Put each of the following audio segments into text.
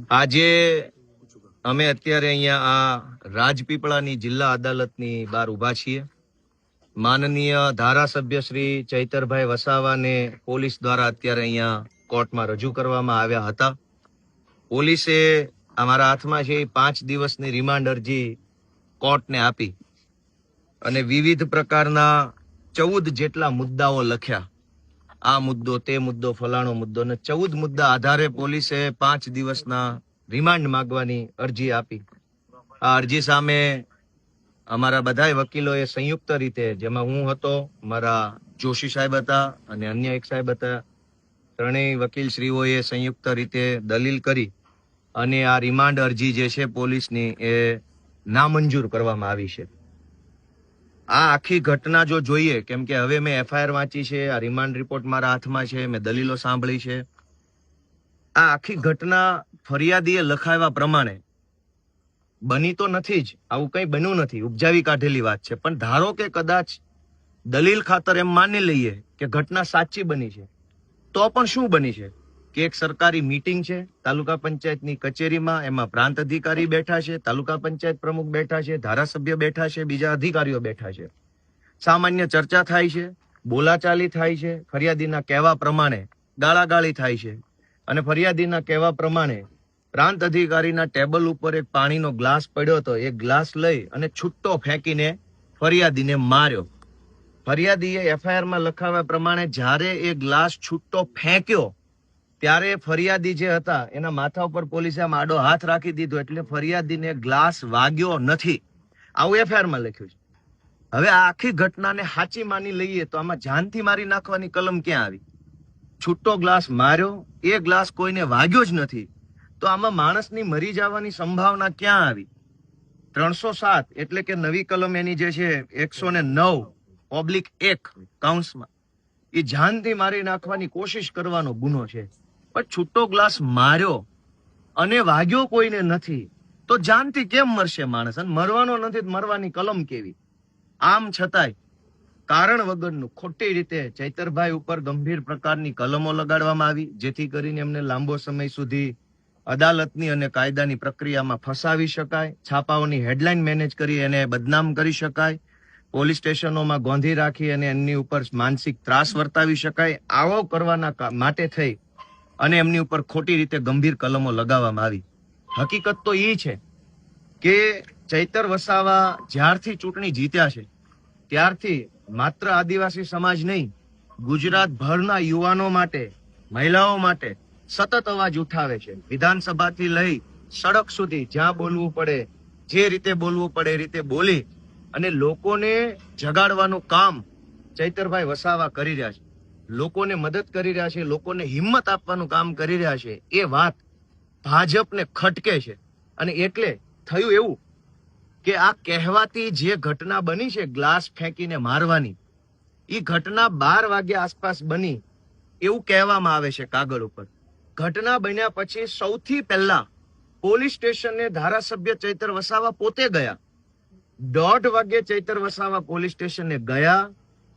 આજે અમે અત્યારે અહીંયા આ રાજપીપળાની જિલ્લા અદાલતની બહાર ઉભા છીએ. માનનીય ધારાસભ્ય શ્રી ચૈતરભાઈ વસાવાને પોલીસ દ્વારા અત્યારે અહીંયા કોર્ટમાં રજૂ કરવામાં આવ્યા હતા. પોલીસે અમારા હાથમાં છે 5 દિવસની રિમાન્ડ અરજી કોર્ટને આપી અને વિવિધ પ્રકારના 14 જેટલા મુદ્દાઓ લખ્યા. આ મુદ્દો, તે મુદ્દો, ફલાણો મુદ્દો, ને 14 મુદ્દા આધારે પોલીસે 5 દિવસના રિમાન્ડ માંગવાની અરજી આપી. આ અરજી સામે અમારા બધાય વકીલોએ સંયુક્ત રીતે, જેમાં હું હતો, મારા જોશી સાહેબ હતા અને અન્ય એક સાહેબ હતા, ત્રણેય વકીલશ્રીઓએ સંયુક્ત રીતે દલીલ કરી અને આ રિમાન્ડ અરજી જે છે પોલીસની એ નામંજૂર કરવામાં આવી છે. આ આખી ઘટના જો જોઈએ, કેમ કે હવે મેં એફઆઈઆર વાંચી છે, આ રિમાન્ડ રિપોર્ટ મારા હાથમાં છે, મેં દલીલો સાંભળી છે. આ આખી ઘટના ફરિયાદીએ લખાવ્યા પ્રમાણે બની તો નથી જ, આવું કંઈ બન્યું નથી, ઉપજાવી કાઢેલી વાત છે. પણ ધારો કે કદાચ દલીલ ખાતર એમ માની લઈએ કે ઘટના સાચી બની છે, તો પણ શું બની છે કે એક સરકારી મીટિંગ છે તાલુકા પંચાયતની કચેરીમાં, એમાં પ્રાંત અધિકારી બેઠા છે, તાલુકા પંચાયત પ્રમુખ બેઠા છે, ધારાસભ્ય બેઠા છે, બીજા અધિકારીઓ બેઠા છે. સામાન્ય ચર્ચા થાય છે, બોલાચાલી થાય છે, ફરિયાદીના કહેવા પ્રમાણે ગાળાગાળી થાય છે અને ફરિયાદીના કહેવા પ્રમાણે પ્રાંત અધિકારીના ટેબલ ઉપર એક પાણીનો ગ્લાસ પડ્યો હતો, એ ગ્લાસ લઈ અને છૂટ્ટો ફેંકીને ફરિયાદીને માર્યો. ફરિયાદીએ એફઆઈઆરમાં લખાવ્યા પ્રમાણે જ્યારે એ ગ્લાસ છૂટ્ટો ફેંક્યો ત્યારે ફરિયાદી જે હતા એના માથા ઉપર પોલીસે આમ આડો હાથ રાખી દીધો, એટલે ફરિયાદીને ગ્લાસ વાગ્યો નથી, આવું એફઆઈઆરમાં લખ્યું છે. હવે આ આખી ઘટનાને સાચી માની લઈએ તો આમાં જાનથી મારી નાખવાની કલમ ક્યાં આવી? છૂટ્ટો ગ્લાસ માર્યો, એ ગ્લાસ કોઈને વાગ્યો જ નથી, તો આમાં માણસની મરી જવાની સંભાવના ક્યાં આવી? 307 એટલે કે નવી કલમ એની જે છે 109/1 કાઉન્સમાં, એ જાનથી મારી નાખવાની કોશિશ કરવાનો ગુનો છે. પણ છૂટો ગ્લાસ માર્યો અને વાગ્યો કોઈને નથી, તો જાનથી કેમ મરશે માણસ? અને મરવાનો નથી, મરવાની કલમ કેવી? આમ છતાંય કારણ વગરનું ખોટી રીતે ચૈતરભાઈ ઉપર ગંભીર પ્રકારની કલમો લગાડવામાં આવી, જેથી કરીને એમને લાંબો સમય સુધી અદાલતની અને કાયદાની પ્રક્રિયામાં ફસાવી શકાય, છાપાઓની હેડલાઇન મેનેજ કરી એને બદનામ કરી શકાય, પોલીસ સ્ટેશનોમાં ગોંધી રાખી અને એમની ઉપર માનસિક ત્રાસ વર્તાવી શકાય. આવો કરવાના માટે થઈ અને એમની ઉપર ખોટી રીતે ગંભીર કલમો લગાવવામાં આવી. હકીકત તો એ છે કે ચૈતર વસાવા જ્યારથી ચૂંટણી જીત્યા છે ત્યારથી માત્ર આદિવાસી સમાજ નહીં, ગુજરાતભરના યુવાનો માટે, મહિલાઓ માટે સતત અવાજ ઉઠાવે છે. વિધાનસભાથી લઈ સડક સુધી જ્યાં બોલવું પડે, જે રીતે બોલવું પડે એ રીતે બોલી અને લોકોને જગાડવાનું કામ ચૈતરભાઈ વસાવા કરી રહ્યા છે, લોકોને મદદ કરી રહ્યા છે, લોકોને હિંમત આપવાનું કામ કરી રહ્યા છે. એ વાત ભાજપને ખટકે છે અને એટલે થયું એવું કે આ કહેવાતી જે ઘટના બની છે ગ્લાસ ફેંકીને મારવાની, એ ઘટના 12 વાગ્યા આસપાસ બની એવું કહેવામાં આવે છે કાગળ ઉપર. ઘટના બન્યા પછી સૌથી પહેલા પોલીસ સ્ટેશને ધારાસભ્ય ચૈતર વસાવા પોતે ગયા. 1:30 વાગે ચૈતર વસાવા પોલીસ સ્ટેશને ગયા.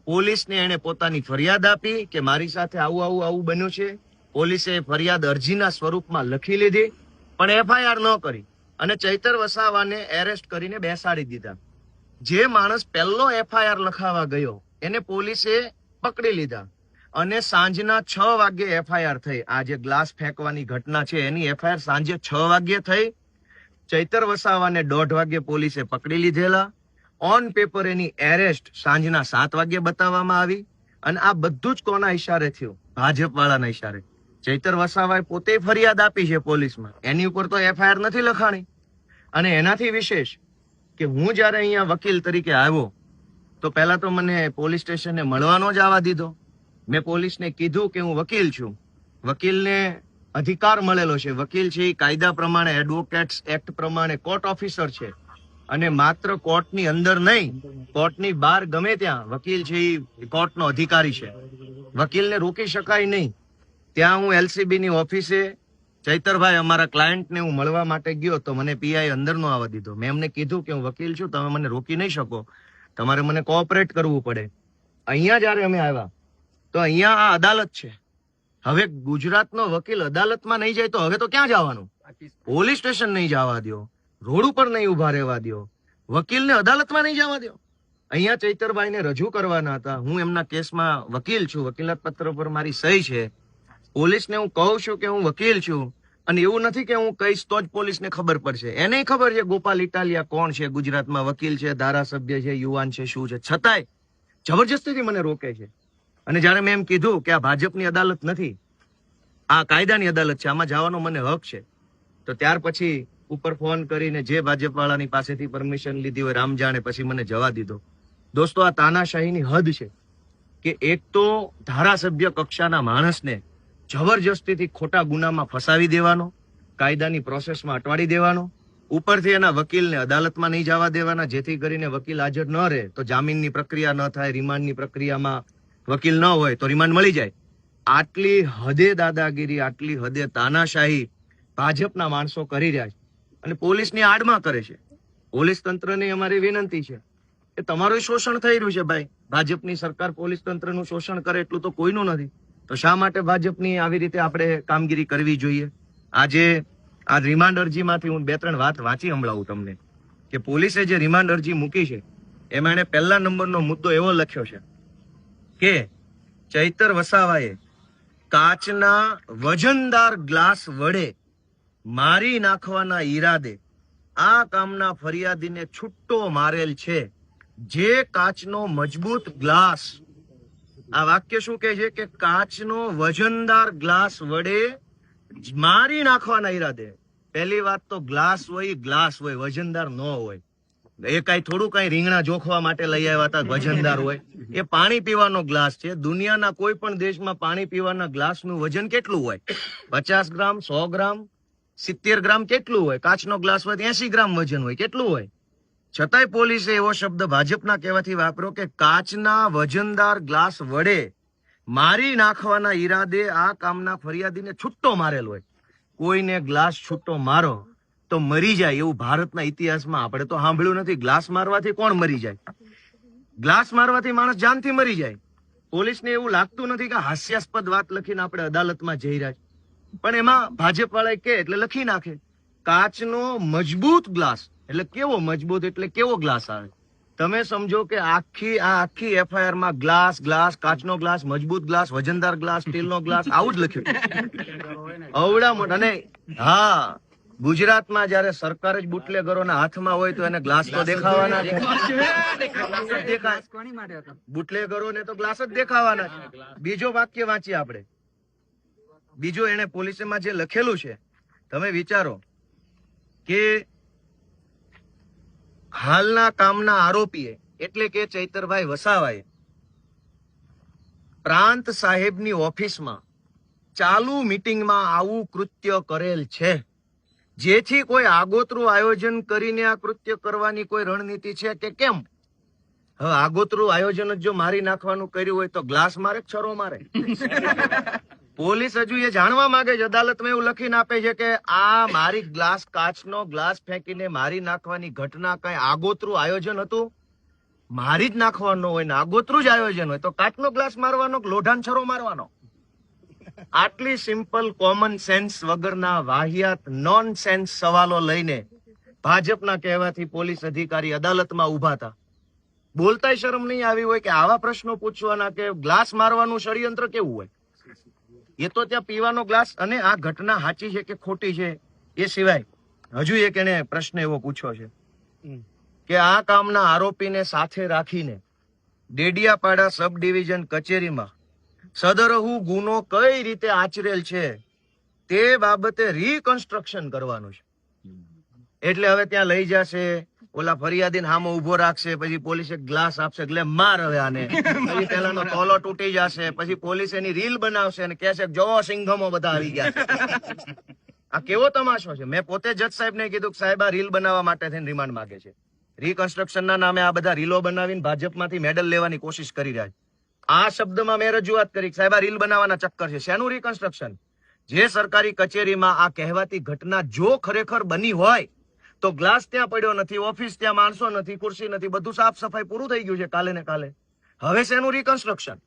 પોલીસને એને પોતાની ફરિયાદ આપી કે મારી સાથે આવું બન્યું છે. પોલીસે ફરિયાદ અરજીના સ્વરૂપમાં લખી લીધી, પણ એફઆઈઆર ન કરી અને ચૈતર વસાવાને એરેસ્ટ કરીને બેસાડી દીધા. જે માણસ પહેલો એફઆઈઆર લખાવા ગયો એને પોલીસે પકડી લીધા અને સાંજના 6 વાગે એફઆઈઆર થઈ. આ જે ગ્લાસ ફેંકવાની ઘટના છે એની એફઆઈઆર સાંજે 6 વાગે થઈ. ચૈતર વસાવાને 1:30 વાગે પોલીસે પકડી લીધેલા. ઓન પેપર એની એરેસ્ટ સાંજના 7 વાગે બતાવવામાં આવી. અને આ બધું જ કોના ઈશારે થયું? ભાજપ વાળાના ઈશારે. ચૈતર વસાવાએ પોતે ફરિયાદ આપી છે પોલીસમાં, એની ઉપર તો એફઆઈઆર નથી લખાણી. અને એનાથી વિશેષ કે હું જયારે અહીંયા વકીલ તરીકે આવ્યો તો પહેલા તો મને પોલીસ સ્ટેશને મળવાનો જ આવવા દીધો. મેં પોલીસને કીધું કે હું વકીલ છું, વકીલને અધિકાર મળેલો છે, વકીલ છે એ કાયદા પ્રમાણે, એડવોકેટ્સ એક્ટ પ્રમાણે કોર્ટ ઓફિસર છે અને માત્ર કોર્ટની અંદર નહીં, કોર્ટની બહાર ગમે ત્યાં વકીલ છે એ કોર્ટનો અધિકારી છે, વકીલને રોકી શકાય નહીં. ત્યાં હું એલસીબીની ઓફિસે ચૈતરભાઈ અમારા ક્લાયન્ટને હું મળવા માટે ગયો તો મને પીઆઈ અંદર નો આવવા દીધો. મેં એમને કીધું કે હું વકીલ છું, તમે મને રોકી નહીં શકો, તમારે મને કોઓપરેટ કરવું પડે. અહીંયા જયારે અમે આવ્યા તો અહીંયા આ અદાલત છે. હવે ગુજરાતનો વકીલ અદાલતમાં નહીં જાય તો હવે તો ક્યાં જવાનું? પોલીસ સ્ટેશન નહીં જવા દો, રોડ ઉપર નહીં ઉભા રહેવા દો, વકીલને અદાલતમાં નહીં જવા દો. અહીંયા ચૈતરભાઈને રજૂ કરવાના હતા. હું એમના કેસમાં વકીલ છું, વકીલાત પત્ર પર મારી સહી છે. પોલીસને હું કહું છું કે હું વકીલ છું, અને એવું નથી કે હું કહીશ તો જ પોલીસને ખબર પડશે. એને ખબર છે ગોપાલ ઇટાલિયા કોણ છે, ગુજરાતમાં વકીલ છે, ધારાસભ્ય છે, યુવાન છે, શું છે, છતાંય જબરજસ્તીથી મને રોકે છે. અને જયારે મેં એમ કીધું કે આ ભાજપની અદાલત નથી, આ કાયદાની અદાલત છે, આમાં જવાનો મને હક છે, તો ત્યાર પછી ઉપર ફોન કરીને જે ભાજપ વાળાની પાસેથી પરમિશન લીધી હોય રામ જાણે, પછી મને જવા દીધો. દોસ્તો, આ તાનાશાહીની હદ છે કે એક તો ધારાસભ્ય કક્ષાના માણસને જબરજસ્તીથી ખોટા ગુનામાં ફસાવી દેવાનો, કાયદાની પ્રોસેસમાં અટવાડી દેવાનો, ઉપરથી એના વકીલને અદાલતમાં નહીં જવા દેવાના, જેથી કરીને વકીલ હાજર ન રહે તો જામીનની પ્રક્રિયા ન થાય, રિમાન્ડની પ્રક્રિયામાં વકીલ ન હોય તો રિમાન્ડ મળી જાય. આટલી હદે દાદાગીરી, આટલી હદે તાનાશાહી ભાજપના માણસો કરી રહ્યા છે અને પોલીસની આડમાં કરે છે. પોલીસ તંત્રને અમારી વિનંતી છે કે તમારું શોષણ થઈ રહ્યું છે ભાઈ. ભાજપની સરકાર પોલીસ તંત્રનું શોષણ કરે એટલું તો કોઈનું નથી, તો શા માટે ભાજપની આવી રીતે આપણે કામગીરી કરવી જોઈએ? આજે આ રિમાન્ડ અરજીમાંથી હું 2-3 વાત વાંચી સંભળાવું તમને કે પોલીસે જે રિમાન્ડ અરજી મૂકી છે એમાં એને પહેલા નંબરનો મુદ્દો એવો લખ્યો છે કે ચૈતર વસાવાએ કાચના વજનદાર ગ્લાસ વડે મારી નાખવાના ઈરાદે આ કામના ફરિયાદીને છૂટ્ટો મારેલ છે. જે કાચનો મજબૂત ગ્લાસ, આ વાક્ય શું કહે છે કે કાચનો વજનદાર ગ્લાસ વડે મારી નાખવાના ઈરાદે. પહેલી વાત તો ગ્લાસ હોય, ગ્લાસ હોય, વજનદાર ન હોય. એ કઈ થોડું કઈ રીંગણા જોખવા માટે લઈ આવ્યા હતા વજનદાર હોય? એ પાણી પીવાનો ગ્લાસ છે. દુનિયાના કોઈ પણ દેશમાં પાણી પીવાના ગ્લાસનું વજન કેટલું હોય? 50 ગ્રામ, 100 ગ્રામ, 70 ગ્રામ કેટલું હોય? કાચનો ગ્લાસ હોય 80 ગ્રામ વજન હોય, કેટલું હોય? છતાંય પોલીસે એવો શબ્દ ભાજપના કહેવાથી વાપર્યો કે કાચના વજનદાર ગ્લાસ વડે મારી નાખવાના ઈરાદે આ કામના ફરિયાદીને છૂટ્ટો મારેલ હોય. કોઈને ગ્લાસ છૂટ્ટો મારો તો મરી જાય એવું ભારતના ઇતિહાસમાં આપણે તો સાંભળ્યું નથી. ગ્લાસ મારવાથી કોણ મરી જાય? ગ્લાસ મારવાથી માણસ જાનથી મરી જાય. પોલીસને એવું લાગતું નથી કે હાસ્યાસ્પદ વાત લખીને આપણે અદાલતમાં જઈ રહ્યા છીએ, પણ એમાં ભાજપ વાળા કે એટલે લખી નાખે કાચનો મજબૂત ગ્લાસ. એટલે કેવો મજબૂત, એટલે કેવો ગ્લાસ આવે? તમે સમજો કે આખી એફઆઈઆર માં ગ્લાસ, ગ્લાસ, કાચનો ગ્લાસ, મજબૂત ગ્લાસ, વજનદાર ગ્લાસ, સ્ટીલનો ગ્લાસ, આવું જ લખ્યું. અવડા મોટા. અને હા, ગુજરાતમાં જયારે સરકાર જ બુટલેગરોના હાથમાં હોય તો એને ગ્લાસ તો દેખાવાના છે. બુટલેગરોને તો ગ્લાસ જ દેખાવાના છે. બીજો વાક્ય વાંચીએ આપણે. બીજો એને પોલીસમાં જે લખેલું છે તમે વિચારો કે હાલના કામના આરોપીએ એટલે કે ચૈતરભાઈ વસાવાએ પ્રાંત સાહેબની ઓફિસમાં ચાલુ મીટિંગમાં આવું કૃત્ય કરેલ છે, જેથી કોઈ આગોતરું આયોજન કરીને આ કૃત્ય કરવાની કોઈ રણનીતિ છે કે કેમ? હવે આગોતરું આયોજન જ જો મારી નાખવાનું કર્યું હોય તો ગ્લાસ મારે, છરો મારે? પોલીસ હજુ એ જાણવા માંગે છે, અદાલતમાં એવું લખીને આપે છે કે આ મારી ગ્લાસ, કાચનો ગ્લાસ ફેંકીને મારી નાખવાની ઘટના કઈ આગોતરું આયોજન હતું? મારી જ નાખવાનો હોય ને આગોતરું જ આયોજન હોય તો કાચનો ગ્લાસ મારવાનો, લોઢાન છરો મારવાનો? આટલી સિમ્પલ કોમન સેન્સ વગરના વાહિયાત નોન સેન્સ સવાલો લઈને ભાજપના કહેવાથી પોલીસ અધિકારી અદાલતમાં ઉભા હતા. બોલતાય શરમ નહીં આવી હોય કે આવા પ્રશ્નો પૂછવાના કે ગ્લાસ મારવાનું ષડયંત્ર કેવું હોય? એ તો ત્યાં પીવાનો ગ્લાસ. અને આ ઘટના સાચી છે કે ખોટી છે એ સિવાય હજુ એક એને પ્રશ્ન એવો પૂછ્યો છે કે આ કામના આરોપીને સાથે રાખીને ડેડિયાપાડા સબ ડિવિઝન કચેરીમાં સદરહુ ગુનો કઈ રીતે આચરેલ છે તે બાબતે રીકન્સ્ટ્રક્શન કરવાનું છે. એટલે હવે ત્યાં લઈ જશે, ઓલા ફરિયાદીને સામે ઉભો રાખશે, પછી પોલીસ એક ગ્લાસ આપશે, એટલે માર હવે આને, પછી પેલાનો તોલો તૂટી જશે, પછી પોલીસ એની રીલ બનાવશે અને કહેશે જોવો સિંઘમો બધા આવી ગયા. આ કેવો તમાશો છે? મેં પોતે જજ સાહેબને કીધું કે સાહેબ આ રીલ બનાવવા માટે થઈને રિમાન્ડ માંગે છે. રીકન્સ્ટ્રક્શનના નામે આ બધા રીલો બનાવીને ભાજપમાંથી મેડલ લેવાની કોશિશ કરી રહ્યા છે. આ શબ્દમાં મેં રજૂઆત કરી કે સાહેબ આ રીલ બનાવવાના ચક્કર છે. શેનું રીકન્સ્ટ્રક્શન? જે સરકારી કચેરીમાં આ કહેવાતી ઘટના જો ખરેખર બની હોય તો ગ્લાસ ત્યાં પડ્યો નથી, ઓફિસ ત્યાં માણસો નથી, ખુરશી નથી, બધું સાફ સફાઈ પૂરું થઈ ગયું છે કાલે ને કાલે. હવે શેનું રીકન્સ્ટ્રક્શન?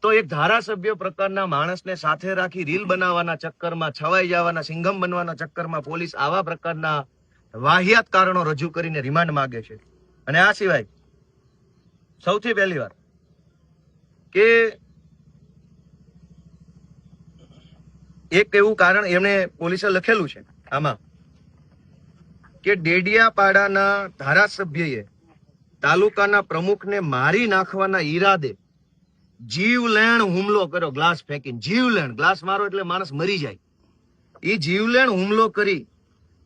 તો એક ધારાસભ્ય પ્રકારના માણસને સાથે રાખી રીલ બનાવવાના ચક્કરમાં, છવાઈ જવાના સિંઘમ બનવાના ચક્કરમાં પોલીસ આવા પ્રકારના વાહિયાત કારણો રજૂ કરીને રિમાન્ડ માંગે છે. અને આ સિવાય સૌથી પહેલી વાર કે એક એવું કારણ એમણે પોલીસે લખેલું છે આમાં કે ડેડિયાપાડાના ધારાસભ્યએ તાલુકાના પ્રમુખને મારી નાખવાના ઈરાદે જીવલેણ હુમલો કર્યો, ગ્લાસ ફેંકીને. જીવલેણ, ગ્લાસ મારો એટલે માણસ મરી જાય. એ જીવલેણ હુમલો કરી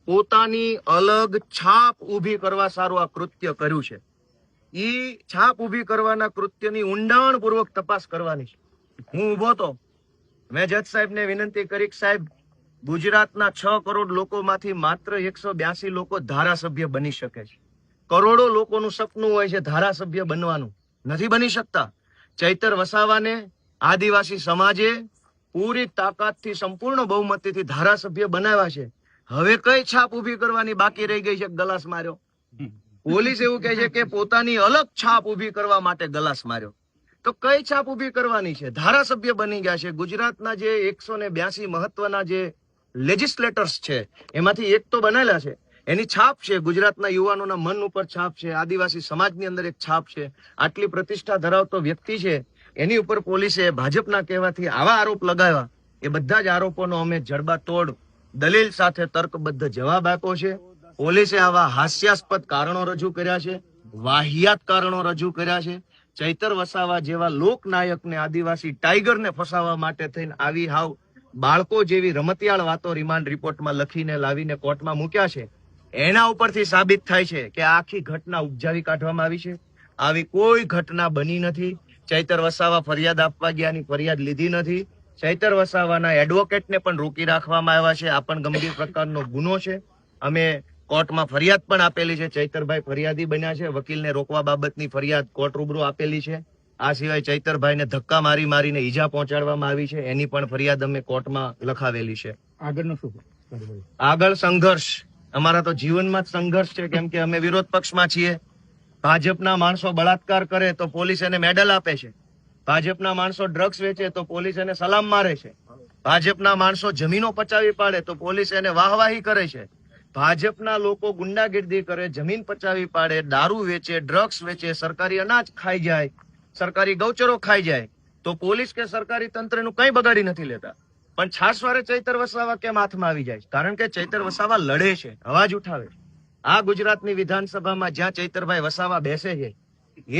પોતાની અલગ છાપ ઊભી કરવા સારું આ કૃત્ય કર્યું છે. એ છાપ ઊભી કરવાના કૃત્યની ઊંડાણપૂર્વક તપાસ કરવાની છે. હું ઊભો તો મેં જજ સાહેબને વિનંતી કરી કે સાહેબ, ગુજરાતના 6 કરોડ લોકોમાંથી માત્ર 182 લોકો ધારાસભ્ય બની શકે છે. કરોડો લોકોનું સપનું હોય છે ધારાસભ્ય બનવાનું, નથી બની શકતા. ચૈતર વસાવાને આદિવાસી સમાજે પૂરી તાકાતથી સંપૂર્ણ બહુમતીથી ધારાસભ્ય બનાવ્યા છે. હવે કઈ છાપ ઊભી કરવાની બાકી રહી ગઈ છે? ગલાસ માર્યો. પોલીસ એવું કહે છે કે પોતાની અલગ છાપ ઊભી કરવા માટે ગલાસ માર્યો. તો કઈ છાપ ઊભી કરવાની છે? ધારાસભ્ય બની ગયા છે. ગુજરાતના જે 182 મહત્વના જે લેજિસ્લેટર્સ છે એમાંથી એક તો બનેલા છે, એની છાપ છે. ગુજરાતના યુવાનોના મન ઉપર છાપ છે. આદિવાસી સમાજની અંદર એક છાપ છે. આટલી પ્રતિષ્ઠા ધરાવતો વ્યક્તિ છે, એની ઉપર પોલીસે ભાજપના કહેવાથી આવા આરોપ લગાવ્યા. એ બધા જ આરોપોનો અમે જડબાતોડ દલીલ સાથે તર્કબદ્ધ જવાબ આપ્યો છે. પોલીસે આવા હાસ્યાસ્પદ કારણો રજૂ કર્યા છે, વાહિયાત કારણો રજૂ કર્યા છે. ચૈતર વસાવા જેવા લોકનાયકને, આદિવાસી ટાઈગરને ફસાવવા માટે થઈને આવી હાવ બાળકો જેવી રમતિયાળ વાતો રિમાન્ડ રિપોર્ટમાં લખીને લાવીને કોર્ટમાં મૂક્યા છે. એના ઉપરથી સાબિત થાય છે કે આખી ઘટના ઉપજાવી કાઢવામાં આવી છે. આવી કોઈ ઘટના બની નથી. ચૈતર વસાવા ફરિયાદ આપવા ગયાની ફરિયાદ લીધી નથી. ચૈતર વસાવાના એડવોકેટને પણ રોકી રાખવામાં આવ્યા છે. આ પણ ગંભીર પ્રકારનો ગુનો છે. અમે કોર્ટમાં ફરિયાદ પણ આપેલી છે. ચૈતરભાઈ ફરિયાદી બન્યા છે. વકીલને રોકવા બાબતની ફરિયાદ કોર્ટ રૂબરૂ આપેલી છે. આ સિવાય ચૈતરભાઈને ધક્કા મારીને ઈજા પહોંચાડવામાં આવી છે, એની પણ ફરિયાદ અમે કોર્ટમાં લખાવેલી છે. આગળનું શું? આગળ સંઘર્ષ, અમારા તો જીવનમાં જ સંઘર્ષ છે, કેમ કે અમે વિરોધ પક્ષમાં છીએ. ભાજપના માણસો બળાત્કાર કરે તો પોલીસ એને મેડલ આપે છે. ભાજપના માણસો ડ્રગ્સ વેચે તો પોલીસ એને સલામ મારે છે. ભાજપના માણસો જમીનો પચાવી પાડે તો પોલીસ એને વાહવાહી કરે છે. ભાજપના લોકો ગુંડાગીર્દી કરે, જમીન પચાવી પાડે, દારૂ વેચે, ડ્રગ્સ વેચે, સરકારી અનાજ ખાઈ જાય, સરકારી ગૌચરો ખાઈ જાય તો પોલીસ કે સરકારી તંત્રનું કંઈ બગાડી નથી લેતા. પણ છાસવારે ચૈતર વસાવા કેમ હાથમાં આવી જાય? કારણ કે ચૈતર વસાવા લડે છે, અવાજ ઉઠાવે છે. આ ગુજરાતની વિધાનસભામાં જ્યાં ચૈતરભાઈ વસાવા બેસે છે,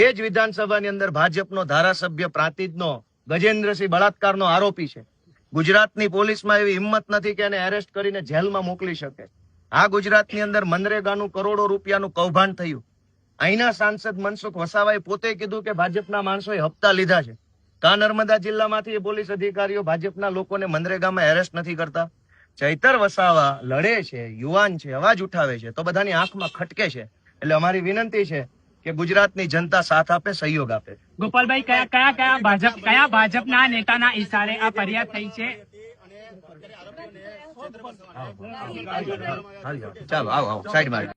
એ જ વિધાનસભાની અંદર ભાજપનો ધારાસભ્ય પ્રાંતિજનો ગજેન્દ્રસિંહ બળાત્કારનો આરોપી છે. ગુજરાતની પોલીસમાં એવી હિંમત નથી કે એને એરેસ્ટ કરીને જેલમાં મોકલી શકે. આ ગુજરાતની અંદર મનરેગાનું કરોડો રૂપિયાનું કૌભાંડ થયું. અહીંના સાંસદ મનસુખ વસાવાએ પોતે કીધું કે ભાજપના માણસોએ હપ્તા લીધા છે. કા નર્મદા જિલ્લામાંથી પોલીસ અધિકારીઓ ભાજપના લોકોને મનરેગામાં એરેસ્ટ નથી કરતા. ચૈતર વસાવા લડે છે, યુવાન છે, અવાજ ઉઠાવે છે તો બધાની આંખમાં ખટકે છે. એટલે અમારી વિનંતી છે કે ગુજરાતની જનતા સાથ આપે, સહયોગ આપે. ગોપાલભાઈ, કયા ભાજપના નેતાના ઈશારે આ ફરિયાદ થઈ છે? ચાલો આવો સાઈડમાં.